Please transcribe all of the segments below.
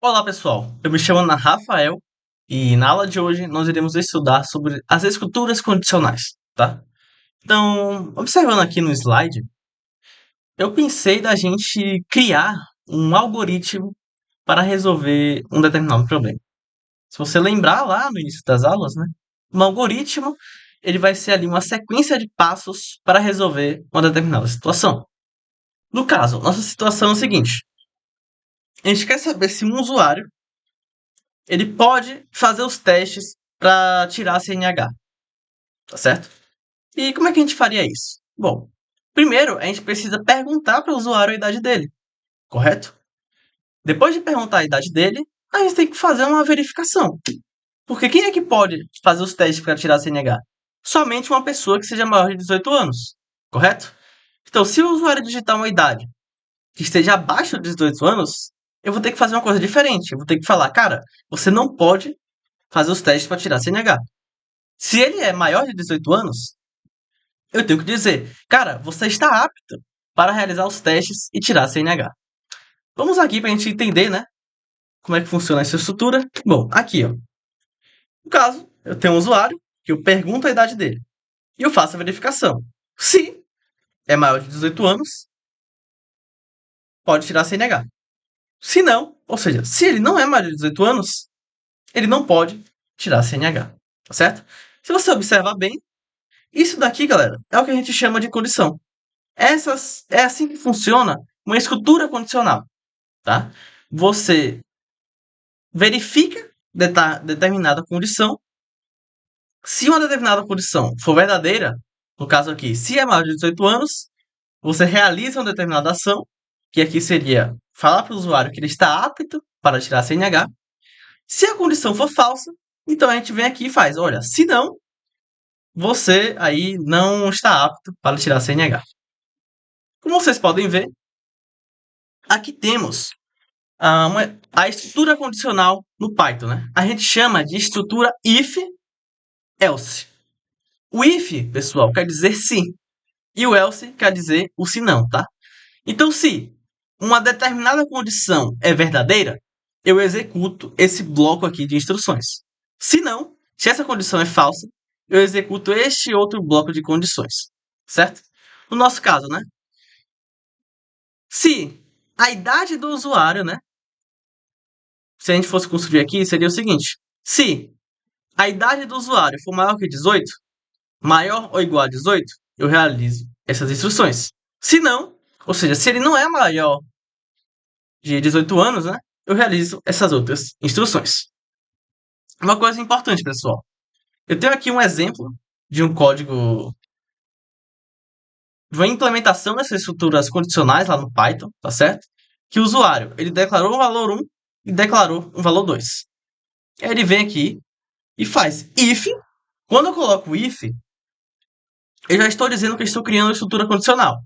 Olá pessoal, eu me chamo Ana Rafael e na aula de hoje nós iremos estudar sobre as escrituras condicionais, tá? Então, observando aqui no slide, eu pensei da gente criar um algoritmo para resolver um determinado problema. Se você lembrar lá no início das aulas, né? Um algoritmo, ele vai ser ali uma sequência de passos para resolver uma determinada situação. No caso, nossa situação é o seguinte: a gente quer saber se um usuário ele pode fazer os testes para tirar a CNH, tá certo? E como é que a gente faria isso? Bom, primeiro a gente precisa perguntar para o usuário a idade dele, correto? Depois de perguntar a idade dele, a gente tem que fazer uma verificação. Porque quem é que pode fazer os testes para tirar a CNH? Somente uma pessoa que seja maior de 18 anos, correto? Então, se o usuário digitar uma idade que esteja abaixo de 18 anos, eu vou ter que fazer uma coisa diferente. Eu vou ter que falar, cara, você não pode fazer os testes para tirar a CNH. Se ele é maior de 18 anos, eu tenho que dizer, cara, você está apto para realizar os testes e tirar a CNH. Vamos aqui para a gente entender, né, como é que funciona essa estrutura. Bom, aqui, ó. No caso, eu tenho um usuário que eu pergunto a idade dele e eu faço a verificação. Se é maior de 18 anos, pode tirar a CNH. Se não, ou seja, se ele não é maior de 18 anos, ele não pode tirar a CNH, tá certo? Se você observar bem, isso daqui, galera, é o que a gente chama de condição. É assim que funciona uma escritura condicional, tá? Você verifica determinada condição. Se uma determinada condição for verdadeira, no caso aqui, se é maior de 18 anos, você realiza uma determinada ação, que aqui seria falar para o usuário que ele está apto para tirar a CNH. Se a condição for falsa, então a gente vem aqui e faz, olha, se não, você aí não está apto para tirar a CNH. Como vocês podem ver, aqui temos a estrutura condicional no Python, né? A gente chama de estrutura if else. O if, pessoal, quer dizer sim. E o else quer dizer o se não, tá? Então, se uma determinada condição é verdadeira, eu executo esse bloco aqui de instruções. Se não, se essa condição é falsa, eu executo este outro bloco de condições. Certo? No nosso caso, né? Se a idade do usuário, né? Se a gente fosse construir aqui, seria o seguinte: se a idade do usuário for maior que 18, maior ou igual a 18, eu realizo essas instruções. Se não, ou seja, se ele não é maior de 18 anos, né, eu realizo essas outras instruções. Uma coisa importante, pessoal. Eu tenho aqui um exemplo de um código de uma implementação dessas estruturas condicionais lá no Python, tá certo? Que o usuário, ele declarou um valor 1 e declarou um valor 2. Aí ele vem aqui e faz if. Quando eu coloco if, eu já estou dizendo que eu estou criando uma estrutura condicional.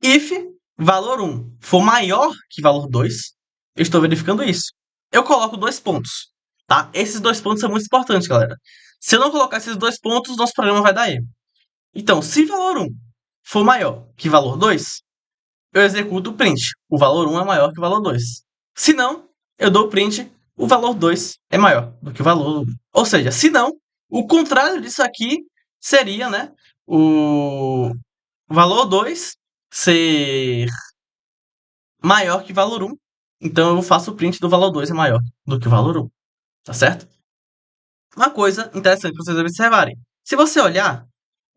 If valor 1 for maior que valor 2, eu estou verificando isso. Eu coloco dois pontos, tá? Esses dois pontos são muito importantes, galera. Se eu não colocar esses dois pontos, nosso programa vai dar erro. Então, se valor 1 for maior que valor 2, eu executo o print. O valor 1 é maior que o valor 2. Se não, eu dou o print, o valor 2 é maior do que o valor 1. Ou seja, se não, o contrário disso aqui seria, né, o valor 2 ser maior que valor 1. Então eu faço o print do valor 2 é maior do que o valor 1. Tá certo? Uma coisa interessante para vocês observarem. Se você olhar,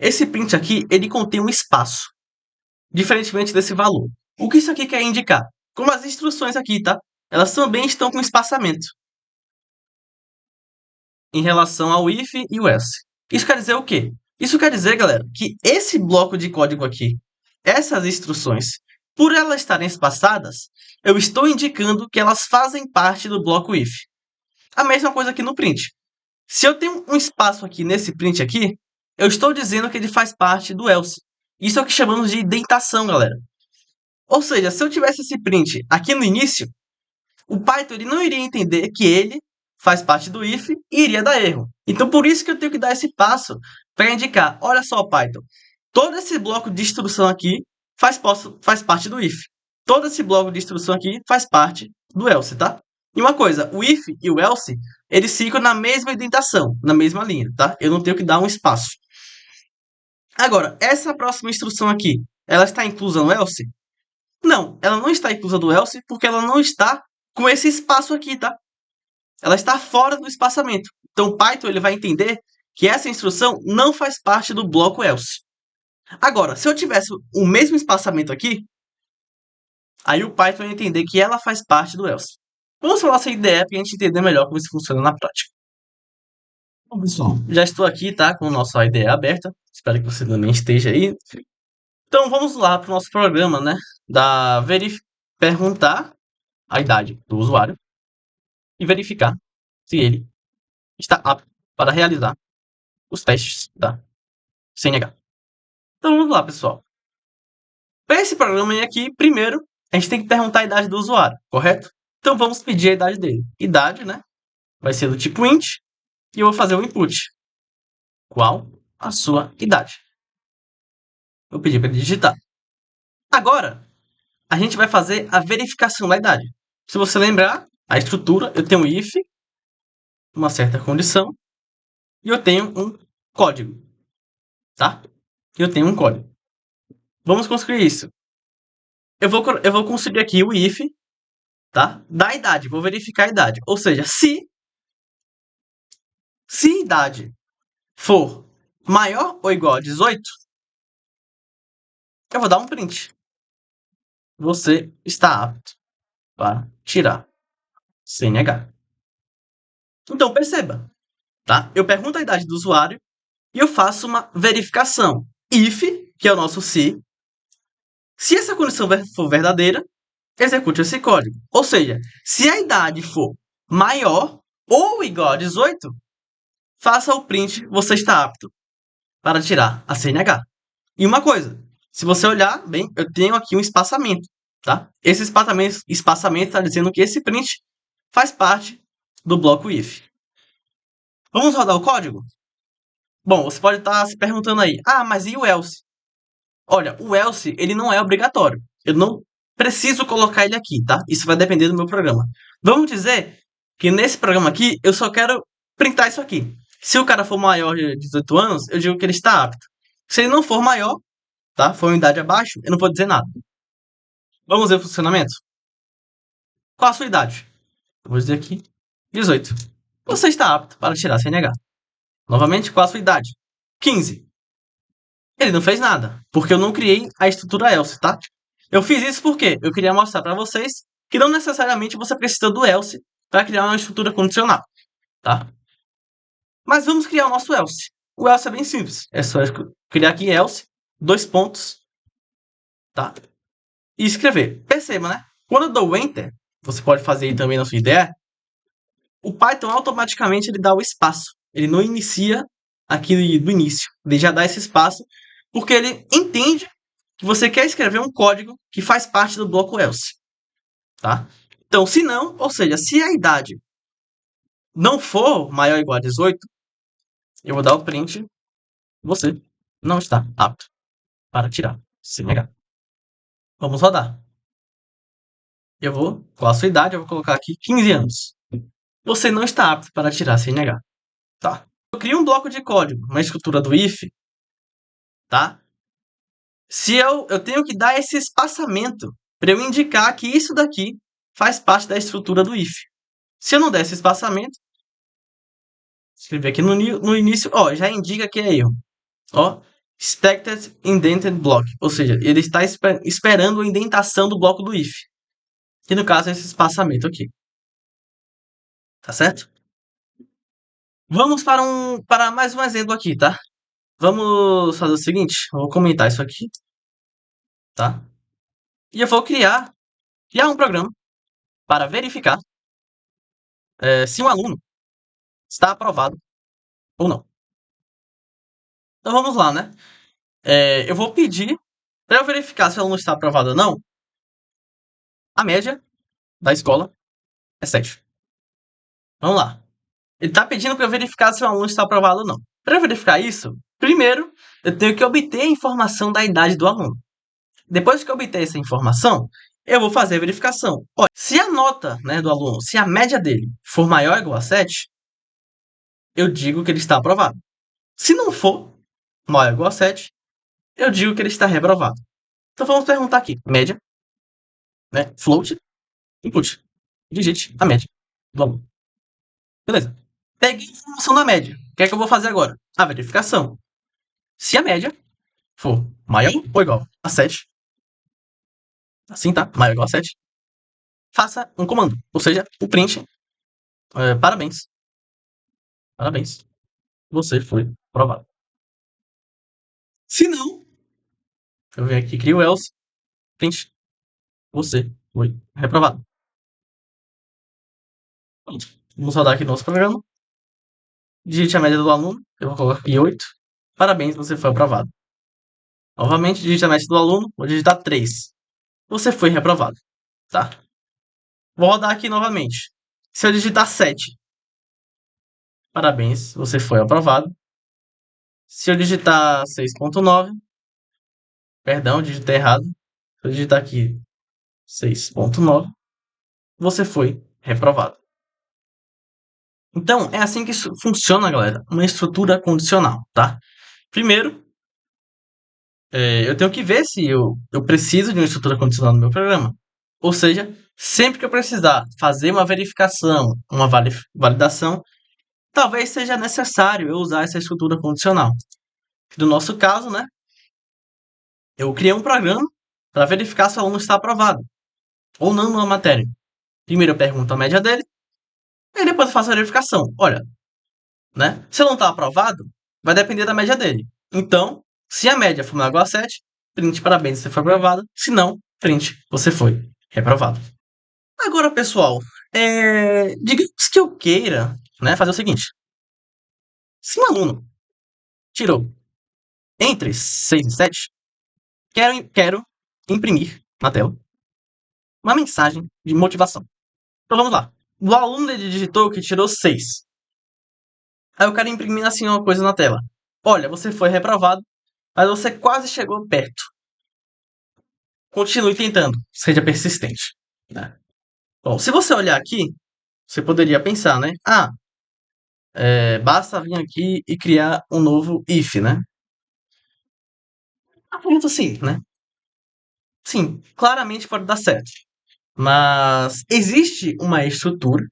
esse print aqui, ele contém um espaço, diferentemente desse valor. O que isso aqui quer indicar? Como as instruções aqui, tá? Elas também estão com espaçamento em relação ao if e o else. Isso quer dizer o quê? Isso quer dizer, galera, que esse bloco de código aqui, essas instruções, por elas estarem espaçadas, eu estou indicando que elas fazem parte do bloco if. A mesma coisa aqui no print. Se eu tenho um espaço aqui nesse print aqui, eu estou dizendo que ele faz parte do else. Isso é o que chamamos de indentação, galera. Ou seja, se eu tivesse esse print aqui no início, o Python ele não iria entender que ele faz parte do if e iria dar erro. Então, por isso que eu tenho que dar esse passo para indicar, olha só, Python, todo esse bloco de instrução aqui faz parte do if. Todo esse bloco de instrução aqui faz parte do else, tá? E uma coisa, o if e o else, eles ficam na mesma indentação, na mesma linha, tá? Eu não tenho que dar um espaço. Agora, essa próxima instrução aqui, ela está inclusa no else? Não, ela não está inclusa do else porque ela não está com esse espaço aqui, tá? Ela está fora do espaçamento. Então, o Python ele vai entender que essa instrução não faz parte do bloco else. Agora, se eu tivesse o mesmo espaçamento aqui, aí o Python vai entender que ela faz parte do else. Vamos para a nossa IDE para a gente entender melhor como isso funciona na prática. Bom, pessoal, já estou aqui, tá, com o nosso IDE aberta. Espero que você também esteja aí. Então, vamos lá para o nosso programa, né? Perguntar a idade do usuário e verificar se ele está apto para realizar os testes da CNH. Então, vamos lá, pessoal. Para esse programa aqui, primeiro, a gente tem que perguntar a idade do usuário, correto? Então, vamos pedir a idade dele. Idade, né? Vai ser do tipo int e eu vou fazer o input. Qual a sua idade? Eu pedi para ele digitar. Agora, a gente vai fazer a verificação da idade. Se você lembrar, a estrutura, eu tenho um if, uma certa condição, e eu tenho um código, tá? Eu tenho um código. Vamos construir isso. Eu vou construir aqui o if, tá? Da idade, vou verificar a idade. Ou seja, se a idade for maior ou igual a 18, eu vou dar um print. Você está apto para tirar CNH. Então perceba, tá? Eu pergunto a idade do usuário e eu faço uma verificação. If, que é o nosso se essa condição for verdadeira, execute esse código. Ou seja, se a idade for maior ou igual a 18, faça o print, você está apto para tirar a CNH. E uma coisa, se você olhar bem, eu tenho aqui um espaçamento, tá? Esse espaçamento está dizendo que esse print faz parte do bloco if. Vamos rodar o código? Bom, você pode estar se perguntando aí, mas e o else? Olha, o else, ele não é obrigatório. Eu não preciso colocar ele aqui, tá? Isso vai depender do meu programa. Vamos dizer que nesse programa aqui, eu só quero printar isso aqui. Se o cara for maior de 18 anos, eu digo que ele está apto. Se ele não for maior, tá? For uma idade abaixo, eu não vou dizer nada. Vamos ver o funcionamento? Qual a sua idade? Eu vou dizer aqui, 18. Você está apto para tirar a CNH. Novamente, qual a sua idade? 15. Ele não fez nada, porque eu não criei a estrutura else, tá? Eu fiz isso porque eu queria mostrar para vocês que não necessariamente você precisa do else para criar uma estrutura condicional, tá? Mas vamos criar o nosso else. O else é bem simples. É só criar aqui else, dois pontos, tá? E escrever. Perceba, né? Quando eu dou enter, você pode fazer aí também na sua ideia, o Python automaticamente ele dá o espaço. Ele não inicia aqui do início. Ele já dá esse espaço porque ele entende que você quer escrever um código que faz parte do bloco else, tá? Então, se não, ou seja, se a idade não for maior ou igual a 18, eu vou dar o print, você não está apto para tirar CNH. Vamos rodar. Com a sua idade, eu vou colocar aqui 15 anos. Você não está apto para tirar CNH, tá? Eu crio um bloco de código, uma estrutura do if, tá? Se eu tenho que dar esse espaçamento para eu indicar que isso daqui faz parte da estrutura do if. Se eu não der esse espaçamento, escrever aqui no início, já indica que é erro. Expected indented block, ou seja, ele está esperando a indentação do bloco do if. Que no caso é esse espaçamento aqui. Tá certo? Vamos para mais um exemplo aqui, tá? Vamos fazer o seguinte, eu vou comentar isso aqui, tá? E eu vou criar um programa para verificar se um aluno está aprovado ou não. Então vamos lá, né? Eu vou pedir para eu verificar se o aluno está aprovado ou não. A média da escola é 7. Vamos lá. Ele está pedindo para eu verificar se o aluno está aprovado ou não. Para eu verificar isso, primeiro eu tenho que obter a informação da idade do aluno. Depois que eu obter essa informação, eu vou fazer a verificação. Olha, se a nota, né, do aluno, se a média dele for maior ou igual a 7, eu digo que ele está aprovado. Se não for maior ou igual a 7, eu digo que ele está reprovado. Então vamos perguntar aqui. Média, né? Float, input. Digite a média do aluno. Beleza. Peguei a informação da média. O que é que eu vou fazer agora? A verificação. Se a média for maior ou igual a 7, assim tá, maior ou igual a 7, faça um comando. Ou seja, o print. Parabéns. Parabéns. Você foi aprovado. Se não, eu venho aqui, crio o else, print. Você foi reprovado. Pronto. Vamos rodar aqui nosso programa. Digite a média do aluno. Eu vou colocar aqui 8. Parabéns, você foi aprovado. Novamente, digite a média do aluno. Vou digitar 3. Você foi reprovado. Tá? Vou rodar aqui novamente. Se eu digitar 7, parabéns, você foi aprovado. Se eu digitar 6.9, perdão, digitei errado. Se eu digitar aqui 6.9, você foi reprovado. Então, é assim que isso funciona, galera. Uma estrutura condicional, tá? Primeiro, eu tenho que ver se eu preciso de uma estrutura condicional no meu programa. Ou seja, sempre que eu precisar fazer uma verificação, uma validação, talvez seja necessário eu usar essa estrutura condicional. No nosso caso, né, eu criei um programa para verificar se o aluno está aprovado ou não numa matéria. Primeiro eu pergunto a média dele, e depois eu faço a verificação. Olha, né, se ele não está aprovado, vai depender da média dele. Então, se a média for maior ou igual a 7, print parabéns, você foi aprovado. Se não, print, você foi reprovado. Agora, pessoal, digamos que eu queira, né, fazer o seguinte. Se um aluno tirou entre 6 e 7, quero imprimir na tela uma mensagem de motivação. Então vamos lá. O aluno ele digitou que tirou 6. Aí eu quero imprimir assim uma coisa na tela. Olha, você foi reprovado, mas você quase chegou perto. Continue tentando, seja persistente. Né? Bom, se você olhar aqui, você poderia pensar, né? Basta vir aqui e criar um novo if, né? Acredito sim, né? Sim, claramente pode dar certo. Mas existe uma estrutura,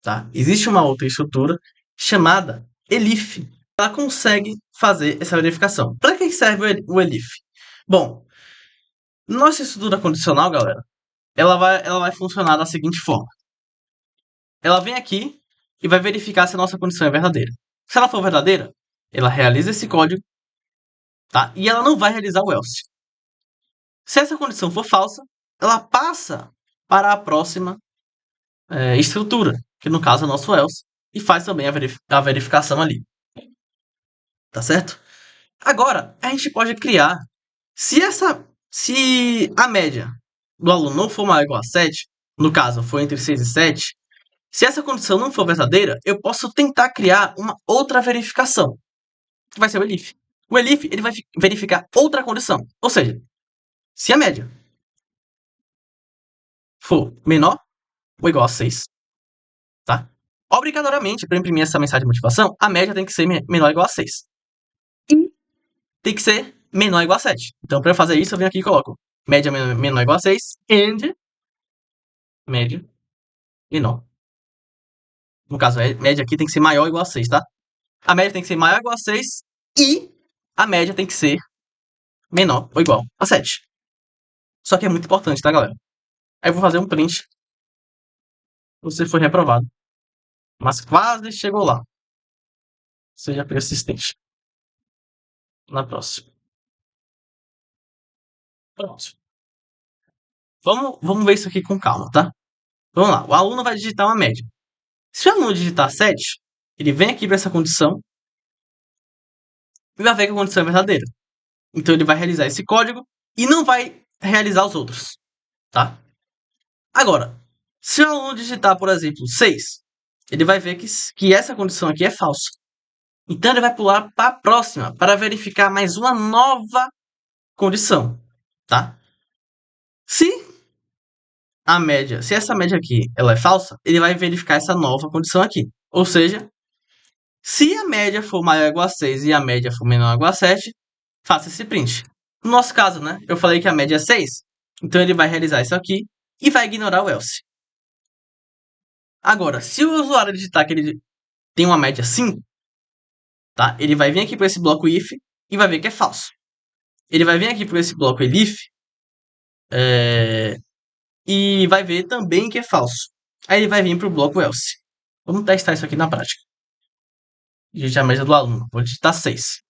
tá? Existe uma outra estrutura chamada elif. Ela consegue fazer essa verificação. Para que serve o elif? Bom, nossa estrutura condicional, galera, ela vai funcionar da seguinte forma. Ela vem aqui e vai verificar se a nossa condição é verdadeira. Se ela for verdadeira, ela realiza esse código, tá? E ela não vai realizar o else. Se essa condição for falsa, ela passa para a próxima estrutura, que no caso é o nosso else, e faz também a verificação ali. Tá certo? Agora, a gente pode criar. Se a média do aluno não for maior ou igual a 7, no caso for entre 6 e 7, se essa condição não for verdadeira, eu posso tentar criar uma outra verificação, que vai ser o elif. O elif ele vai verificar outra condição. Ou seja, se a média for menor ou igual a 6, tá? Obrigatoriamente, para imprimir essa mensagem de motivação, a média tem que ser menor ou igual a 6. E tem que ser menor ou igual a 7. Então, para fazer isso, eu venho aqui e coloco média menor ou igual a 6 and média menor. No caso, a média aqui tem que ser maior ou igual a 6, tá? A média tem que ser maior ou igual a 6 e a média tem que ser menor ou igual a 7. Só que é muito importante, tá, galera? Aí eu vou fazer um print. Você foi reprovado. Mas quase chegou lá. Seja persistente. Na próxima. Pronto. Vamos ver isso aqui com calma, tá? Vamos lá. O aluno vai digitar uma média. Se o aluno digitar 7, ele vem aqui para essa condição e vai ver que a condição é verdadeira. Então ele vai realizar esse código e não vai realizar os outros, tá? Agora, se o aluno digitar, por exemplo, 6, ele vai ver que essa condição aqui é falsa. Então ele vai pular para a próxima para verificar mais uma nova condição, tá? Se a média, se essa média aqui ela é falsa, ele vai verificar essa nova condição aqui. Ou seja, se a média for maior ou igual a 6 e a média for menor ou igual a 7, faça esse print. No nosso caso, né, eu falei que a média é 6, então ele vai realizar isso aqui e vai ignorar o else. Agora, se o usuário digitar que ele tem uma média 5, tá? Ele vai vir aqui para esse bloco if e vai ver que é falso. Ele vai vir aqui para esse bloco elif e vai ver também que é falso. Aí ele vai vir para o bloco else. Vamos testar isso aqui na prática. Digitar a média do aluno. Vou digitar 6.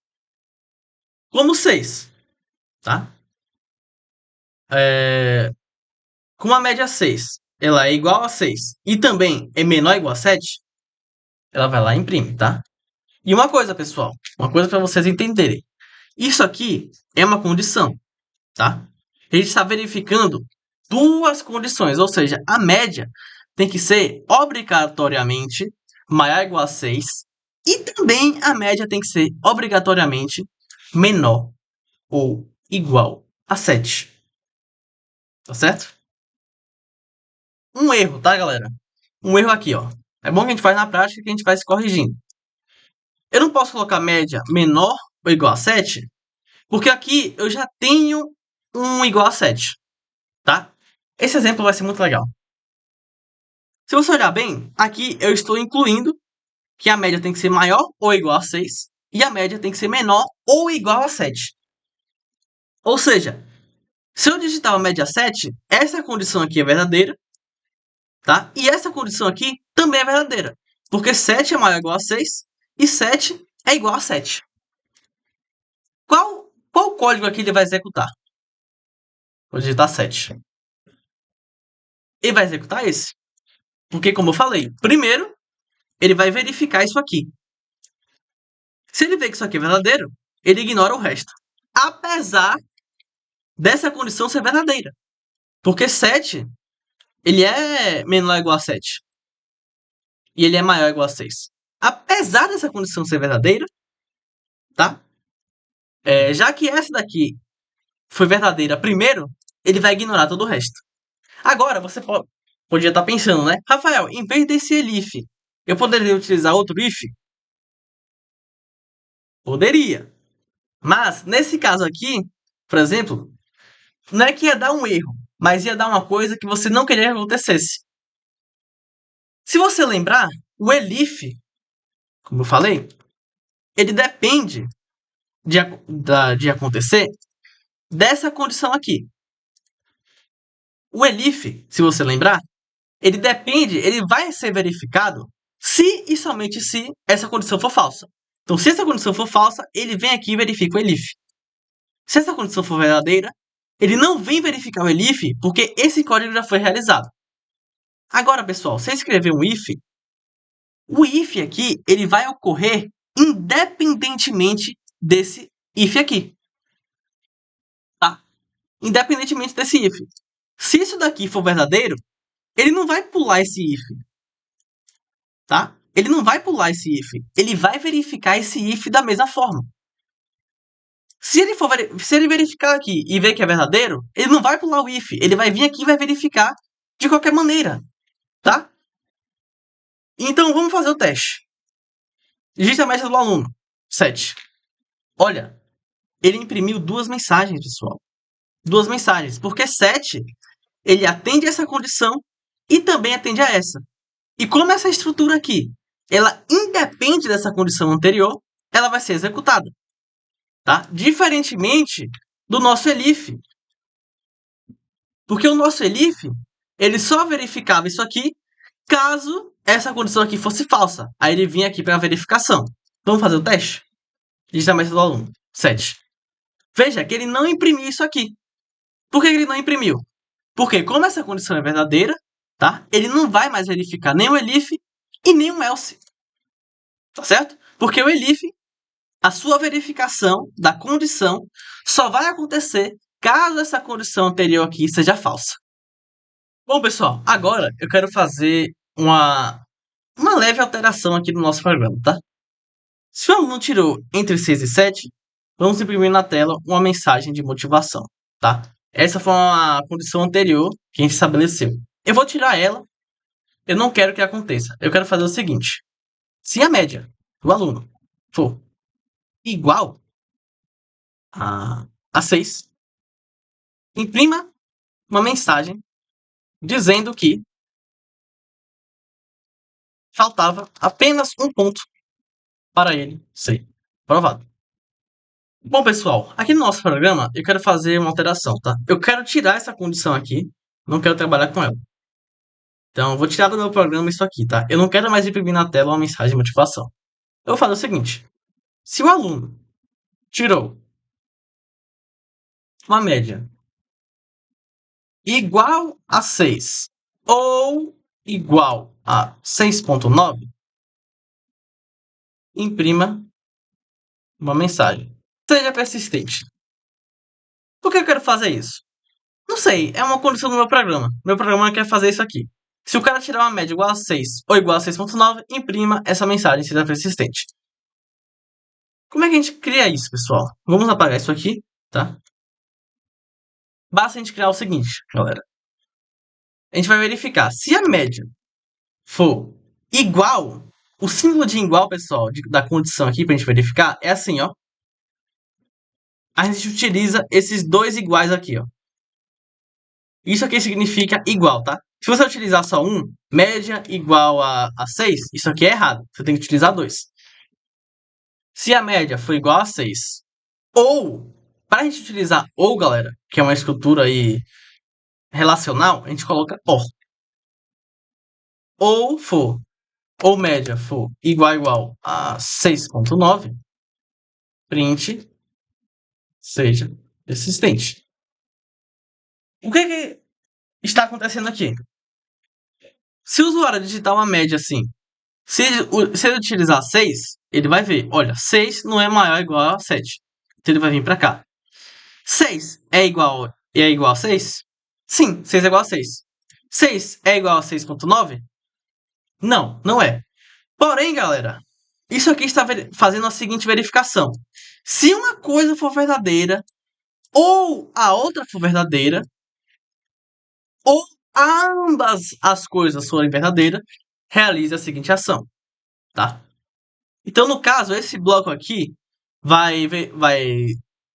Como 6, tá? Com a média 6, ela é igual a 6 e também é menor ou igual a 7, ela vai lá e imprime, tá? E uma coisa, pessoal, uma coisa para vocês entenderem. Isso aqui é uma condição, tá? A gente está verificando duas condições, ou seja, a média tem que ser obrigatoriamente maior ou igual a 6 e também a média tem que ser obrigatoriamente menor ou igual a 7. Tá certo? Um erro, tá, galera? Um erro aqui, ó. É bom que a gente faz na prática que a gente vai se corrigindo. Eu não posso colocar média menor ou igual a 7, porque aqui eu já tenho um igual a 7, tá? Esse exemplo vai ser muito legal. Se você olhar bem, aqui eu estou incluindo que a média tem que ser maior ou igual a 6 e a média tem que ser menor ou igual a 7. Ou seja, se eu digitar a média 7, essa condição aqui é verdadeira, tá? E essa condição aqui também é verdadeira, porque 7 é maior ou igual a 6 e 7 é igual a 7. Qual código aqui ele vai executar? Vou digitar 7. Ele vai executar esse. Porque, como eu falei, primeiro, ele vai verificar isso aqui. Se ele vê que isso aqui é verdadeiro, ele ignora o resto. Apesar dessa condição ser verdadeira. Porque 7, ele é menor ou igual a 7. E ele é maior ou igual a 6. Apesar dessa condição ser verdadeira, tá? Já que essa daqui foi verdadeira primeiro, ele vai ignorar todo o resto. Agora, você podia estar pensando, né? Rafael, em vez desse elif, eu poderia utilizar outro if? Poderia. Mas, nesse caso aqui, por exemplo, não é que ia dar um erro, mas ia dar uma coisa que você não queria que acontecesse. Se você lembrar, o elif, como eu falei, ele depende de acontecer dessa condição aqui. O elif, se você lembrar, ele vai ser verificado se e somente se essa condição for falsa. Então, se essa condição for falsa, ele vem aqui e verifica o elif. Se essa condição for verdadeira, ele não vem verificar o elif porque esse código já foi realizado. Agora, pessoal, se eu escrever um if, o if aqui ele vai ocorrer independentemente desse if aqui. Tá? Independentemente desse if. Se isso daqui for verdadeiro, ele não vai pular esse if. Tá? Ele não vai pular esse if. Ele vai verificar esse if da mesma forma. Se ele verificar aqui e ver que é verdadeiro, ele não vai pular o if. Ele vai vir aqui e vai verificar de qualquer maneira. Tá? Então, vamos fazer o teste. Digita a média do aluno. 7. Olha, ele imprimiu duas mensagens, pessoal. Duas mensagens. Porque 7, ele atende essa condição e também atende a essa. E como essa estrutura aqui, ela independe dessa condição anterior, ela vai ser executada. Tá? Diferentemente do nosso elif. Porque o nosso elif, ele só verificava isso aqui caso essa condição aqui fosse falsa. Aí ele vinha aqui para a verificação. Vamos fazer o teste? Digita a média do aluno. 7. Veja que ele não imprimiu isso aqui. Por que ele não imprimiu? Porque como essa condição é verdadeira, tá? Ele não vai mais verificar nem o elif e nem o else. Tá certo? Porque o elif, a sua verificação da condição só vai acontecer caso essa condição anterior aqui seja falsa. Bom, pessoal, agora eu quero fazer uma leve alteração aqui no nosso programa, tá? Se o aluno tirou entre 6 e 7, vamos imprimir na tela uma mensagem de motivação, tá? Essa foi uma condição anterior que a gente estabeleceu. eu vou tirar ela. Eu não quero que aconteça. Eu quero fazer o seguinte: se a média do aluno for igual a 6, imprima uma mensagem dizendo que faltava apenas um ponto para ele ser aprovado. Bom, pessoal, aqui no nosso programa eu quero fazer uma alteração, tá? Eu quero tirar essa condição aqui, não quero trabalhar com ela. Então, eu vou tirar do meu programa isso aqui, tá? Eu não quero mais imprimir na tela uma mensagem de motivação. Eu vou fazer o seguinte: se o aluno tirou uma média igual a 6 ou igual a 6,9, imprima uma mensagem. Seja persistente. Por que eu quero fazer isso? Não sei, é uma condição do meu programa. Meu programa quer fazer isso aqui. Se o cara tirar uma média igual a 6 ou igual a 6,9, imprima essa mensagem, seja persistente. Como é que a gente cria isso, pessoal? Vamos apagar isso aqui, tá? Basta a gente criar o seguinte, galera. A gente vai verificar se a média for igual, o símbolo de igual, pessoal, da condição aqui pra gente verificar, é assim, ó. A gente utiliza esses dois iguais aqui, ó. Isso aqui significa igual, tá? Se você utilizar só um, média igual a 6, isso aqui é errado. Você tem que utilizar dois. Se a média for igual a 6, ou, para a gente utilizar ou, galera, que é uma estrutura aí relacional, a gente coloca or. Ou for, ou média for igual a 6,9, print seja persistente. O que está acontecendo aqui? Se o usuário digitar uma média assim, se ele utilizar 6, ele vai ver, olha, 6 não é maior ou igual a 7. Então ele vai vir para cá. 6 é igual a 6? Sim, 6 é igual a 6. 6 é igual a 6,9? Não, não é. Porém, galera, isso aqui está fazendo a seguinte verificação. Se uma coisa for verdadeira, ou a outra for verdadeira, ou ambas as coisas forem verdadeiras, realize a seguinte ação, tá? Então, no caso, esse bloco aqui vai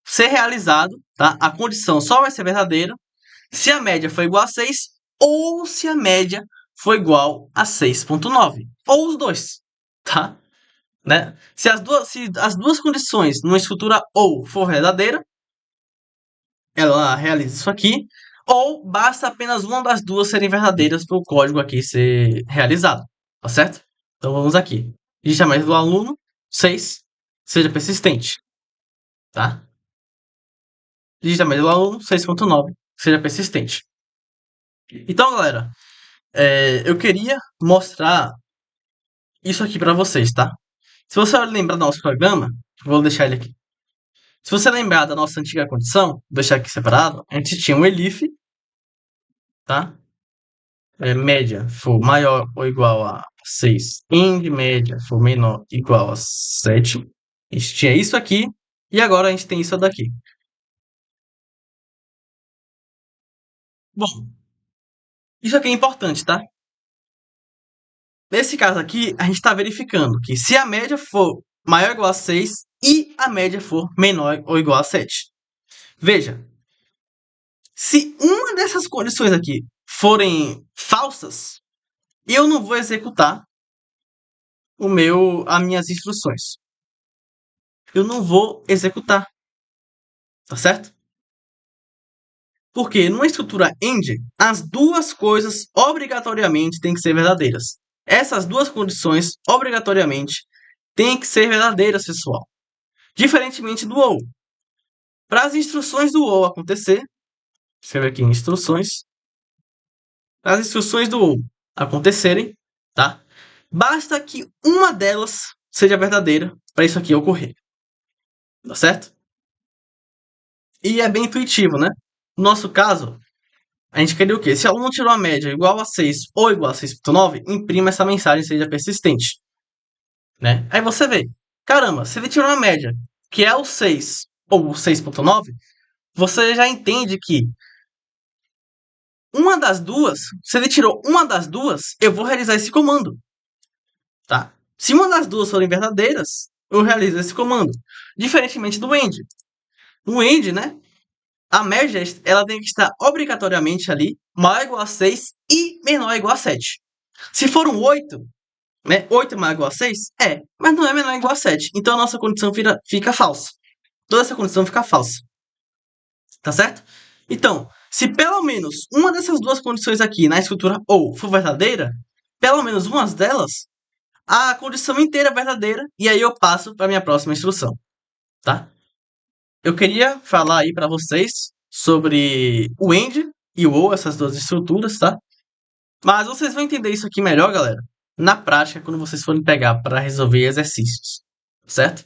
ser realizado, tá? A condição só vai ser verdadeira se a média for igual a 6 ou se a média for igual a 6,9. Ou os dois, tá? Né? Se as duas condições numa estrutura ou for verdadeira, ela realiza isso aqui, ou basta apenas uma das duas serem verdadeiras para o código aqui ser realizado, tá certo? Então vamos aqui. Digita mais do aluno, 6, seja persistente, tá? Digita mais do aluno, 6,9, seja persistente. Então, galera, eu queria mostrar isso aqui para vocês, tá? Se você lembrar do nosso programa, vou deixar ele aqui. Se você lembrar da nossa antiga condição, vou deixar aqui separado, a gente tinha um elif, tá? Média for maior ou igual a 6, end média for menor ou igual a 7. A gente tinha isso aqui, e agora a gente tem isso daqui. Bom, isso aqui é importante, tá? Nesse caso aqui, a gente está verificando que se a média for maior ou igual a 6 e a média for menor ou igual a 7. Veja, se uma dessas condições aqui forem falsas, eu não vou executar as minhas instruções. Eu não vou executar, tá certo? Porque numa estrutura AND, as duas coisas obrigatoriamente têm que ser verdadeiras. Essas duas condições obrigatoriamente têm que ser verdadeiras, pessoal. Diferentemente do OR. Para as instruções do OR acontecer, escreve aqui instruções. Para as instruções do OR acontecerem, tá? Basta que uma delas seja verdadeira para isso aqui ocorrer. Tá certo? E é bem intuitivo, né? No nosso caso, a gente queria o quê? Se o aluno tirou a média igual a 6 ou igual a 6,9, imprima essa mensagem seja persistente. Né? Aí você vê, caramba, se ele tirou uma média que é o 6 ou o 6,9, você já entende que uma das duas, se ele tirou uma das duas, eu vou realizar esse comando, tá? Se uma das duas forem verdadeiras, eu realizo esse comando. Diferentemente do end. No end, né? A média ela tem que estar obrigatoriamente ali maior ou igual a 6 e menor ou igual a 7. Se for um 8, né? 8 maior ou igual a 6? É, mas não é menor ou igual a 7. Então a nossa condição fica falsa. Toda essa condição fica falsa. Tá certo? Então, se pelo menos uma dessas duas condições aqui na escritura ou for verdadeira, pelo menos uma delas, a condição inteira é verdadeira e aí eu passo para minha próxima instrução, tá? Eu queria falar aí para vocês sobre o AND e o OR, essas duas estruturas, tá? Mas vocês vão entender isso aqui melhor, galera, na prática, quando vocês forem pegar para resolver exercícios, certo?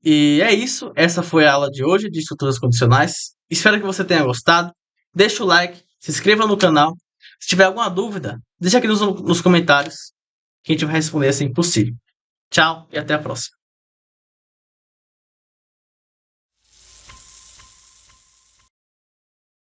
E é isso. Essa foi a aula de hoje de estruturas condicionais. Espero que você tenha gostado. Deixa o like, se inscreva no canal. Se tiver alguma dúvida, deixa aqui nos comentários que a gente vai responder assim que possível. Tchau e até a próxima.